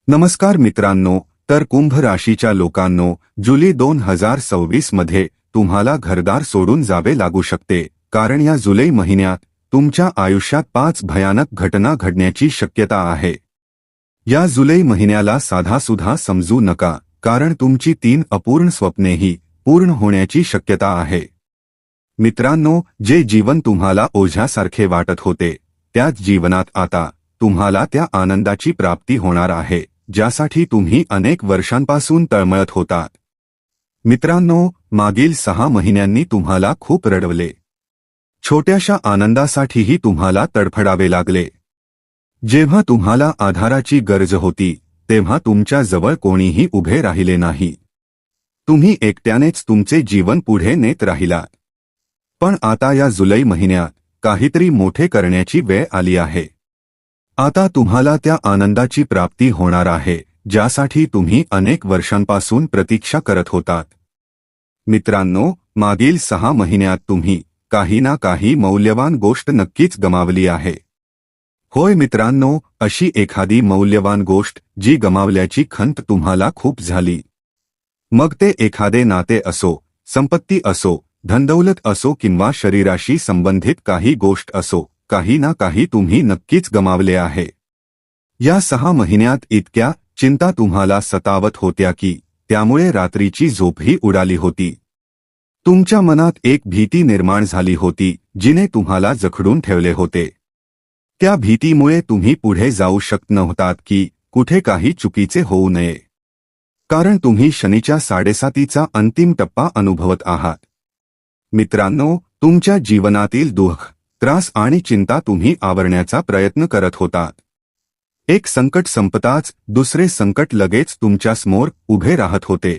नमस्कार मित्रांनो, तर कुंभ राशीच्या लोकांनो, जुलै 2026 मध्ये तुम्हाला घरदार सोडून जावे लागू शकते, कारण या जुलै महिन्यात तुमच्या आयुष्यात 5 भयानक घटना घडण्याची शक्यता आहे। या जुलै महिन्याला साधासुद्धा समजू नका, कारण तुमची 3 अपूर्ण स्वप्नेही पूर्ण होण्याची शक्यता आहे। मित्रांनो, जे जीवन तुम्हाला ओझ्यासारखे वाटत होते, त्याच जीवनात आता तुम्हाला त्या आनंदाची प्राप्ती होणार आहे, ज्यासाठी तुम्ही अनेक वर्षांपासून तळमळत होतात। मित्रांनो, मागील 6 महिन्यांनी तुम्हाला खूप रडवले। छोट्याशा आनंदासाठीही तुम्हाला तडफडावे लागले। जेव्हा तुम्हाला आधाराची गरज होती, तेव्हा तुमच्या जवळ कोणीही उभे राहिले नाही। तुम्ही एकट्यानेच तुमचे जीवन पुढे नेत राहिलात। पण आता या जुलै महिन्यात काहीतरी मोठे करण्याची वेळ आली आहे। आता तुम्हाला त्या आनंदाची प्राप्ती होणार आहे, ज्यासाठी तुम्ही अनेक वर्षांपासून प्रतीक्षा करत होतात। मित्रांनो, मागील 6 महिन्यात तुम्ही काही ना काही मौल्यवान गोष्ट नक्कीच गमावली आहे। होय मित्रांनो, अशी एखादी मौल्यवान गोष्ट जी गमावल्याची खंत तुम्हाला खूप झाली। मग ते एखादे नाते असो, संपत्ती असो, धनदौलत असो किंवा शरीराशी संबंधित काही गोष्ट असो, काही ना काही तुम्ही नक्कीच गमावले आहे। या 6 महिन्यात इतक्या चिंता तुम्हाला सतावत होत्या की त्यामुळे रात्रीची झोपही उडाली होती। तुमच्या मनात एक भीती निर्माण झाली होती, जिने तुम्हाला जखडून ठेवले होते। त्या भीतीमुळे तुम्ही पुढे जाऊ शकत नव्हतात की कुठे काही चुकीचे होऊ नये, कारण तुम्ही शनीच्या 7.5चा अंतिम टप्पा अनुभवत आहात। मित्रांनो, तुमच्या जीवनातील दुःख, त्रास आणि चिंता तुम्ही आवरण्याचा प्रयत्न करत होतात। एक संकट संपताच दुसरे संकट लगेच तुमच्यासमोर उभे राहत होते।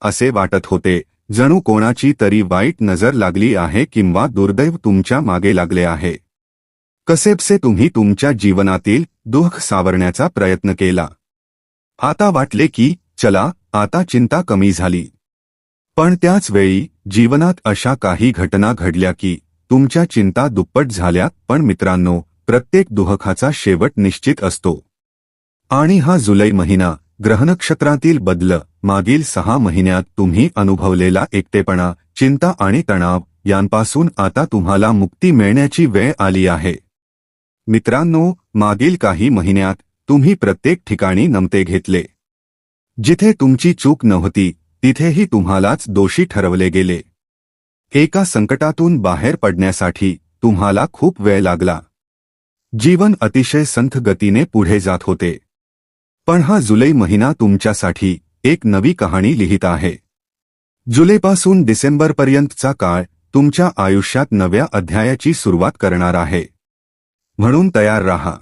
असे वाटत होते जणू कोणाची तरी वाईट नजर लागली आहे किंवा दुर्दैव तुमच्या मागे लागले आहे। कसेबसे तुम्ही तुमच्या जीवनातील दुःख सावरण्याचा प्रयत्न केला। आता वाटले की चला, आता चिंता कमी झाली। पण त्याच वेळी जीवनात अशा काही घटना घडल्या की तुमच्या चिंता दुप्पट झाल्या। पण मित्रांनो, प्रत्येक दुःखाचा शेवट निश्चित असतो। आणि हा जुलै महिना ग्रहनक्षत्रातील बदल, मागील 6 महिन्यात तुम्ही अनुभवलेला एकटेपणा, चिंता आणि तणाव यांपासून आता तुम्हाला मुक्ती मिळण्याची वेळ आली आहे। मित्रांनो, मागील काही महिन्यात तुम्ही प्रत्येक ठिकाणी नमते घेतले। जिथे तुमची चूक नव्हती, तिथेही तुम्हालाच दोषी ठरवले गेले। एका संकटातून बाहेर पडण्यासाठी तुम्हाला खूप वेळ लागला। जीवन अतिशय संथ गतीने पुढे जात होते। पण हा जुलै महिना तुमच्यासाठी एक नवी कहाणी लिहित आहे। जुलैपासून डिसेंबरपर्यंतचा काळ तुमच्या आयुष्यात नव्या अध्यायाची सुरुवात करणार आहे। म्हणून तयार राहा।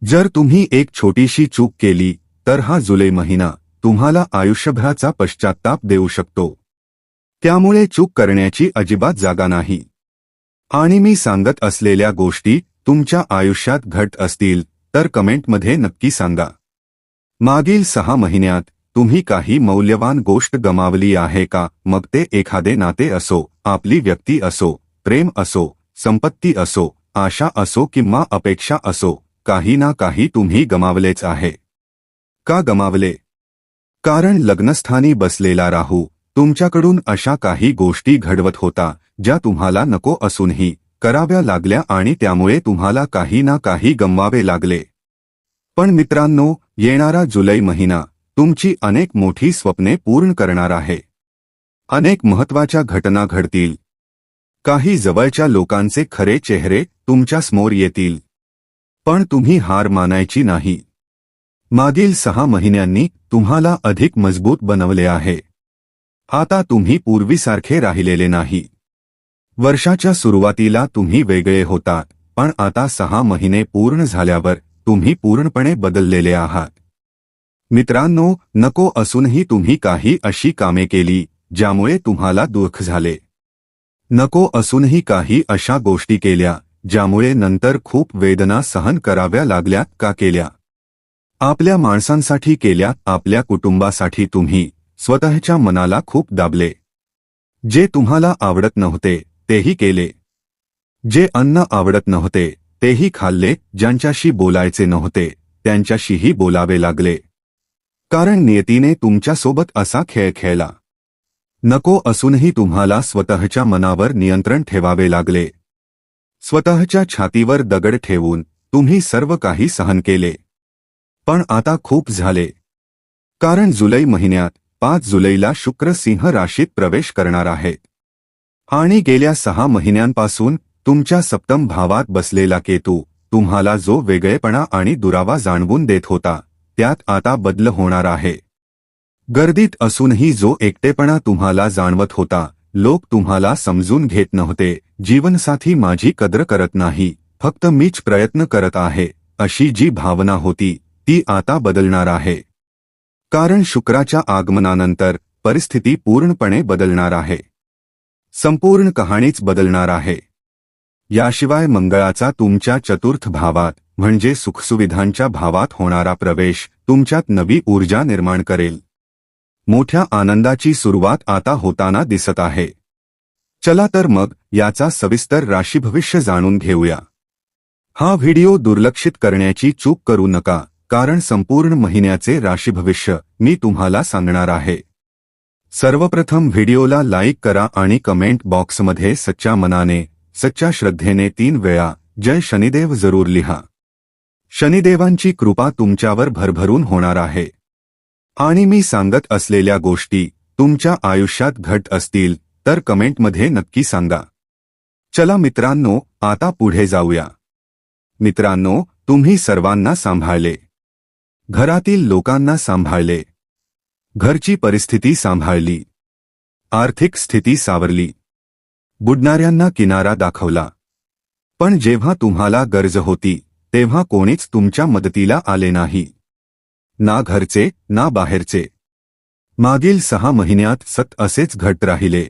जर तुम्ही एक छोटीशी चूक केली, तर हा जुलै महिना तुम्हाला आयुष्यभराचा पश्चात्ताप देऊ शकतो। त्यामुळे चूक करण्याची अजिबात जागा नाही। आणि मी सांगत असलेल्या गोष्टी तुमच्या आयुष्यात घडत असतील तर कमेंटमध्ये नक्की सांगा। मागील 6 महिन्यात तुम्ही काही मौल्यवान गोष्ट गमावली आहे का? मग ते एखादे नाते असो, आपली व्यक्ती असो, प्रेम असो, संपत्ती असो, आशा असो किंवा अपेक्षा असो, काही ना काही तुम्ही गमावलेच आहे। का गमावले? कारण लग्नस्थानी बसलेला राहू तुमच्याकडून अशा काही गोष्टी घडवत होता, ज्या तुम्हाला नको असूनही कराव्या लागल्या आणि त्यामुळे तुम्हाला काही ना काही गमवावे लागले। पण मित्रांनो, येणारा जुलै महिना तुमची अनेक मोठी स्वप्ने पूर्ण करणार आहे। अनेक महत्त्वाच्या घटना घडतील। काही जवळच्या लोकांचे खरे चेहरे तुमच्या समोर येतील। पण तुम्ही हार मानायची नाही। मागील 6 महिन्यांनी तुम्हाला अधिक मजबूत बनवले आहे। आता तुम्ही पूर्वीसारखे राहिलेले नाही। वर्षाच्या सुरुवातीला तुम्ही वेगळे होतात, पण आता 6 महिने पूर्ण झाल्यावर तुम्ही पूर्णपणे बदललेले आहात। मित्रांनो, नको असूनही तुम्ही काही अशी कामे केली ज्यामुळे तुम्हाला दुःख झाले। नको असूनही काही अशा गोष्टी केल्या ज्यामुळे नंतर खूप वेदना सहन कराव्या लागल्या। का केल्या? आपल्या माणसांसाठी केल्या, आपल्या कुटुंबासाठी तुम्ही स्वतःच्या मनाला खूप दाबले। जे तुम्हाला आवडत नव्हते तेही केले। जे अन्न आवडत नव्हते तेही खाल्ले, ज्यांच्याशी बोलायचे नव्हते त्यांच्याशीही बोलावे लागले. कारण नियतीने तुमच्यासोबत असा खेळ खेळला. नको असूनही तुम्हाला स्वतःच्या मनावर नियंत्रण ठेवावे लागले. स्वतःच्या छातीवर दगड ठेवून तुम्ही सर्व काही सहन केले. पण आता खूप झाले. कारण जुलै महिन्यात 5 जुलैला शुक्र सिंह राशीत प्रवेश करणार आहे. आणि गेल्या 6 महिन्यांपासून तुमच्या सप्तम भावात बसलेला केतू तुम्हाला जो वेगळेपणा आणि दुरावा जाणवून देत होता त्यात आता बदल होणार आहे. गर्दीत असूनही जो एकटेपणा तुम्हाला जाणवत होता, लोक तुम्हाला समजून घेत नव्हते, जीवनसाथी माझी कदर करत नाही, फक्त मीच प्रयत्न करत आहे, अशी जी भावना होती ती आता बदलणार आहे. कारण शुक्राच्या आगमनानंतर परिस्थिती पूर्णपणे बदलणार आहे. संपूर्ण कहाणीच बदलणार आहे. याशिवाय मंगळाचा तुमच्या चतुर्थ भावात म्हणजे सुखसुविधांच्या भावात होणारा प्रवेश तुमच्यात नवी ऊर्जा निर्माण करेल. मोठ्या आनंदाची सुरुवात आता होताना दिसत आहे. चला तर मग याचा सविस्तर राशीभविष्य जाणून घेऊया. हा व्हिडिओ दुर्लक्षित करण्याची चूक करू नका, कारण संपूर्ण महिन्याचे राशीभविष्य मी तुम्हाला सांगणार आहे. सर्वप्रथम व्हिडिओला लाईक करा आणि कमेंट बॉक्समध्ये सच्च्या मनाने, सच्च्या श्रद्धेने 3 वेळा जय शनिदेव जरूर लिहा. शनिदेवांची कृपा तुमच्यावर भरभरून होणार आहे. आणि मी सांगत असलेल्या गोष्टी तुमच्या आयुष्यात घडत असतील तर कमेंटमध्ये नक्की सांगा. चला मित्रांनो, आता पुढे जाऊया. मित्रांनो, तुम्ही सर्वांना सांभाळले, घरातील लोकांना सांभाळले, घरची परिस्थिती सांभाळली, आर्थिक स्थिती सावरली, बुडणाऱ्यांना किनारा दाखवला. पण जेव्हा तुम्हाला गरज होती तेव्हा कोणीच तुमच्या मदतीला आले नाही. ना घरचे ना बाहेरचे. मागील 6 महिन्यात असेच घडत राहिले.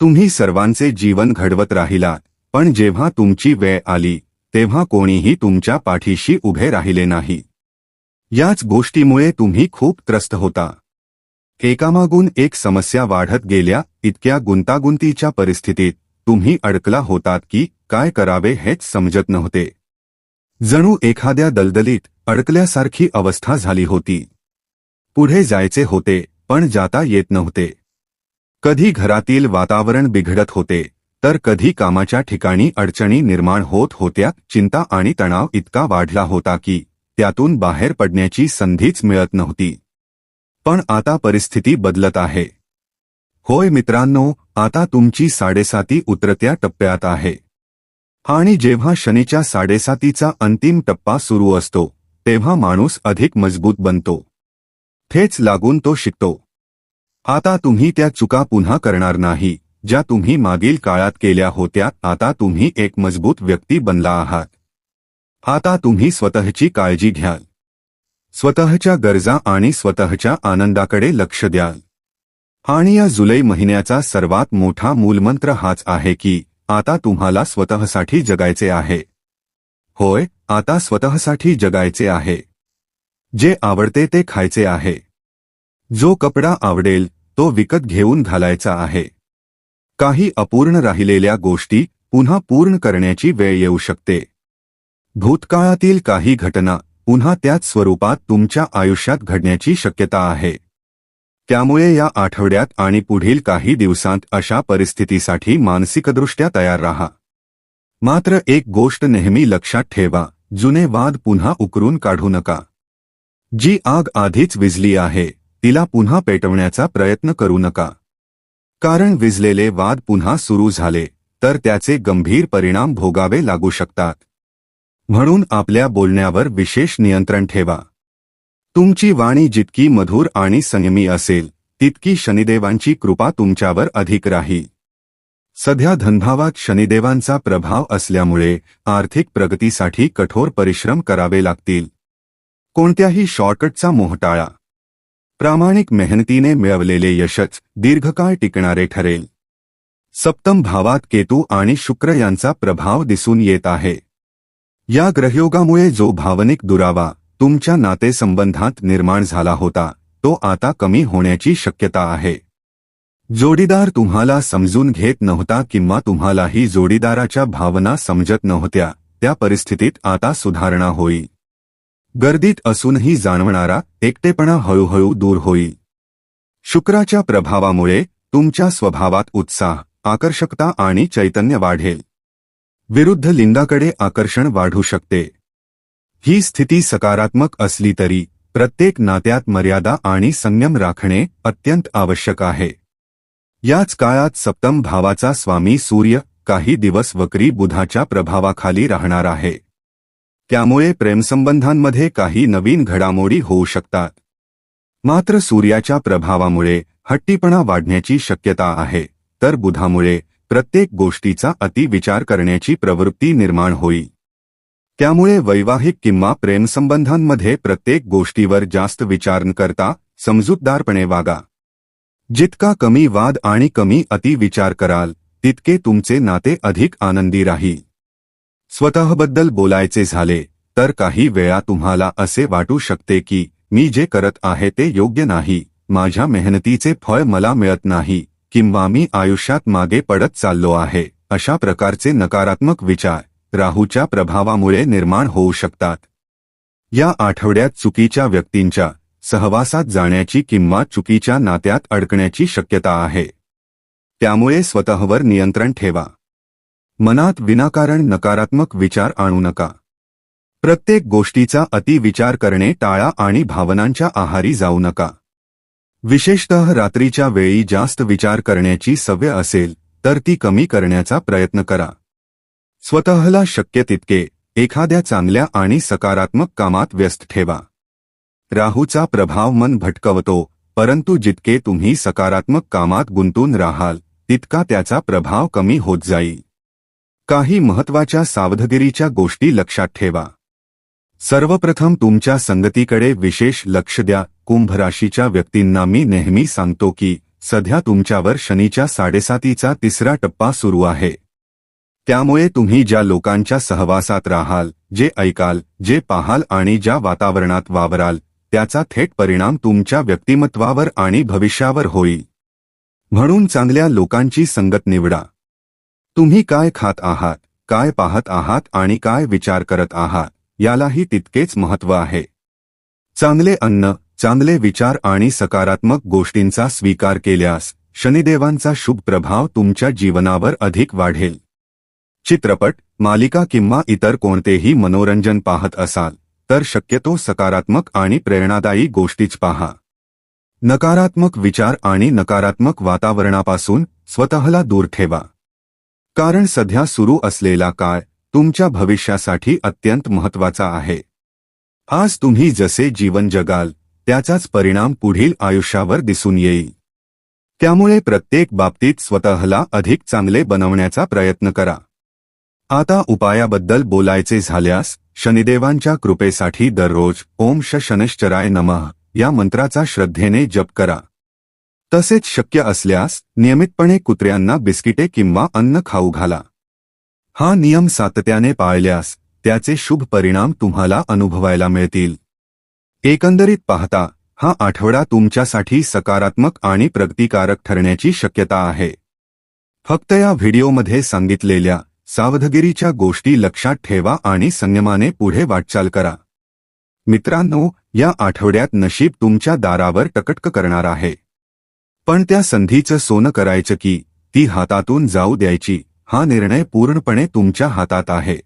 तुम्ही सर्वांचे जीवन घडवत राहिलात, पण जेव्हा तुमची वेळ आली तेव्हा कोणीही तुमच्या पाठीशी उभे राहिले नाही. याच गोष्टीमुळे तुम्ही खूप त्रस्त होता. एकामागून एक समस्या वाढत गेल्या. इतक्या गुंतागुंतीच्या परिस्थितीत तुम्ही अडकला होतात की काय करावे हेच समजत नव्हते. जणू एखाद्या दलदलीत अडकल्यासारखी अवस्था झाली होती. पुढे जायचे होते पण जाता येत नव्हते. कधी घरातील वातावरण बिघडत होते तर कधी कामाच्या ठिकाणी अडचणी निर्माण होत होत्या. चिंता आणि तणाव इतका वाढला होता की त्यातून बाहेर पडण्याची संधीच मिळत नव्हती. पण आता परिस्थिती बदलत आहे. होय मित्रांनो, आता तुमची 7.5 उतरत्या टप्प्यात आहे. आणि जेव्हा शनीच्या 7.5चा अंतिम टप्पा सुरू असतो तेव्हा माणूस अधिक मजबूत बनतो. ठेच लागून तो शिकतो. आता तुम्ही त्या चुका पुन्हा करणार नाही ज्या तुम्ही मागील काळात केल्या होत्या. आता तुम्ही एक मजबूत व्यक्ती बनला आहात. आता तुम्ही स्वतःची काळजी घ्याल, स्वतःच्या गरजा आणि स्वतःच्या आनंदाकडे लक्ष द्याल. आणि या जुलै महिन्याचा सर्वात मोठा मूलमंत्र हाच आहे की आता तुम्हाला स्वतःसाठी जगायचे आहे. होय, आता स्वतःसाठी जगायचे आहे. जे आवडते ते खायचे आहे. जो कपडा आवडेल तो विकत घेऊन घालायचा आहे. काही अपूर्ण राहिलेल्या गोष्टी पुन्हा पूर्ण करण्याची वेळ येऊ शकते. भूतकाळातील काही घटना पुन्हा त्याच स्वरूपात तुमच्या आयुष्यात घडण्याची शक्यता आहे. त्यामुळे या आठवड्यात आणि पुढील काही दिवसांत अशा परिस्थितीसाठी मानसिकदृष्ट्या तयार राहा. मात्र एक गोष्ट नेहमी लक्षात ठेवा, जुने वाद पुन्हा उकरून काढू नका. जी आग आधीच विझली आहे तिला पुन्हा पेटवण्याचा प्रयत्न करू नका. कारण विझलेले वाद पुन्हा सुरू झाले तर त्याचे गंभीर परिणाम भोगावे लागू शकतात. म्हणून आपल्या बोलण्यावर विशेष नियंत्रण ठेवा. तुमची वाणी जितकी मधुर आणि संयमी असेल तितकी शनिदेवांची कृपा तुमच्यावर अधिक राहील. सध्या धनभावात शनिदेवांचा प्रभाव असल्यामुळे आर्थिक प्रगतीसाठी कठोर परिश्रम करावे लागतील. कोणत्याही शॉर्टकटचा मोह टाळा. प्रामाणिक मेहनतीने मिळवलेले यशच दीर्घकाळ टिकणारे ठरेल. सप्तम भावात केतू आणि शुक्र यांचा प्रभाव दिसून येत आहे. या ग्रहयोगामुळे जो भावनिक दुरावा तुमच्या नातेसंबंधात निर्माण झाला होता तो आता कमी होण्याची शक्यता आहे. जोडीदार तुम्हाला समजून घेत नव्हता किंवा तुम्हालाही जोडीदाराच्या भावना समजत नव्हत्या, त्या परिस्थितीत आता सुधारणा होईल. गर्दीत असूनही जाणवणारा एकटेपणा हळूहळू दूर होईल. शुक्राच्या प्रभावामुळे तुमच्या स्वभावात उत्साह, आकर्षकता आणि चैतन्य वाढेल. विरुद्ध लिंगाकडे आकर्षण वाढू शकते. ही स्थिती सकारात्मक असली तरी प्रत्येक नात्यात मर्यादा आणि संयम राखणे अत्यंत आवश्यक आहे. याच काळात सप्तम भावाचा स्वामी सूर्य काही दिवस वक्री बुधाच्या प्रभावाखाली राहणार आहे. त्यामुळे प्रेमसंबंधांमध्ये काही नवीन घडामोडी होऊ शकतात. मात्र सूर्याच्या प्रभावामुळे हट्टीपणा वाढण्याची शक्यता आहे, तर बुधामुळे प्रत्येक गोष्टीचा अतिविचार करण्याची प्रवृत्ती निर्माण होईल. त्यामुळे वैवाहिक किंवा प्रेमसंबंधांमध्ये प्रत्येक गोष्टीवर जास्त विचार न करता समजूतदारपणे वागा. जितका कमी वाद आणि कमी अतिविचार कराल तितके तुमचे नाते अधिक आनंदी राहील. स्वतःबद्दल बोलायचे झाले तर काही वेळा तुम्हाला असे वाटू शकते की मी जे करत आहे ते योग्य नाही, माझ्या मेहनतीचे फळ मला मिळत नाही, किंवा मी आयुष्यात मागे पडत चाललो आहे. अशा प्रकारचे नकारात्मक विचार राहूच्या प्रभावामुळे निर्माण होऊ शकतात. या आठवड्यात चुकीच्या व्यक्तींच्या सहवासात जाण्याची किंवा चुकीच्या नात्यात अडकण्याची शक्यता आहे. त्यामुळे स्वतःवर नियंत्रण ठेवा. मनात विनाकारण नकारात्मक विचार आणू नका. प्रत्येक गोष्टीचा अतिविचार करणे टाळा आणि भावनांच्या आहारी जाऊ नका. विशेषतः रात्रीच्या वेळी जास्त विचार करण्याची सवय असेल तर ती कमी करण्याचा प्रयत्न करा. स्वतःला शक्य तितके एखाद्या चांगल्या आणि सकारात्मक कामात व्यस्त ठेवा. राहूचा प्रभाव मन भटकवतो, परंतु जितके तुम्ही सकारात्मक कामात गुंतून राहाल तितका त्याचा प्रभाव कमी होत जाईल. काही महत्त्वाच्या सावधगिरीच्या गोष्टी लक्षात ठेवा. सर्वप्रथम तुमच्या संगतीकडे विशेष लक्ष द्या. कुंभ राशीच्या व्यक्तींना मी नेहमी सांगतो की सध्या तुमच्यावर शनीच्या 7.5चा तिसरा टप्पा सुरू आहे. त्यामुळे तुम्ही ज्या लोकांच्या सहवासात राहाल, जे ऐकाल, जे पाहाल आणि ज्या वातावरणात वावराल त्याचा थेट परिणाम तुमच्या व्यक्तिमत्वावर आणि भविष्यावर होईल. म्हणून चांगल्या लोकांची संगत निवडा. तुम्ही काय खात आहात, काय पाहत आहात आणि काय विचार करत आहात यालाही तितकेच महत्त्व आहे. चांगले अन्न, चांगले विचार आणि सकारात्मक गोष्टींचा स्वीकार केल्यास शनिदेवांचा शुभ प्रभाव तुमच्या जीवनावर अधिक वाढेल. चित्रपट, मालिका किंवा इतर कोणतेही मनोरंजन पाहत असाल तर शक्यतो सकारात्मक आणि प्रेरणादायी गोष्टीच पहा. नकारात्मक विचार आणि नकारात्मक वातावरणापासून स्वतःला दूर ठेवा. कारण सध्या सुरू असलेला काळ तुमच्या भविष्यासाठी अत्यंत महत्त्वाचा आहे. आज तुम्ही जसे जीवन जगाल त्याचाच परिणाम पुढील आयुष्यावर दिसून येईल. त्यामुळे प्रत्येक बाबतीत स्वतःला अधिक चांगले बनवण्याचा प्रयत्न करा. आता उपायाबद्दल बोलायचे झाल्यास शनिदेवांच्या कृपेसाठी दररोज ओम शनैश्चराय नमः या मंत्राचा श्रद्धेने जप करा. तसेच शक्य असल्यास नियमितपणे कुत्र्यांना बिस्किटे किंवा अन्न खाऊ घाला. हा नियम सातत्याने पाळल्यास त्याचे शुभ परिणाम तुम्हाला अनुभवायला मिळतील. एकंदरीत पाहता हा आठवडा तुमच्यासाठी सकारात्मक आणि प्रगतिकारक ठरण्याची शक्यता आहे. फक्त या व्हिडिओमध्ये सांगितलेल्या सावधगिरीच्या गोष्टी लक्षात ठेवा आणि संयमाने पुढे वाटचाल करा. मित्रांनो, या आठवड्यात नशीब तुमच्या दारावर टकटक करणार आहे. पण त्या संधीचं सोनं करायचं की ती हातातून जाऊ द्यायची, हा निर्णय पूर्णपणे तुमच्या हातात आहे.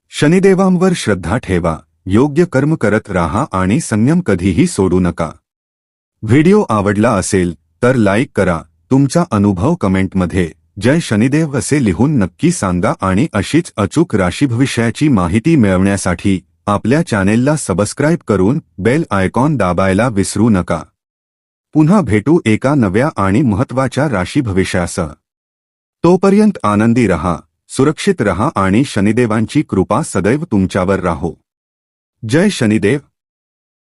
शनिदेवांवर श्रद्धा ठेवा, योग्य कर्म करत राहा आणि संयम कधीही सोडू नका. व्हिडिओ आवडला असेल तर लाईक करा. तुमचा अनुभव कमेंटमध्ये जय शनिदेव असे लिहून नक्की सांगा आणि अशीच अचूक राशीभविष्याची माहिती मिळवण्यासाठी आपल्या चॅनेलला सबस्क्राईब करून बेल आयकॉन दाबायला विसरू नका. पुन्हा भेटू एका नव्या आणि महत्त्वाच्या राशीभविष्यासह. तोपर्यंत आनंदी रहा, सुरक्षित रहा आणि शनिदेवांची कृपा सदैव तुमच्यावर राहो. जय शनिदेव.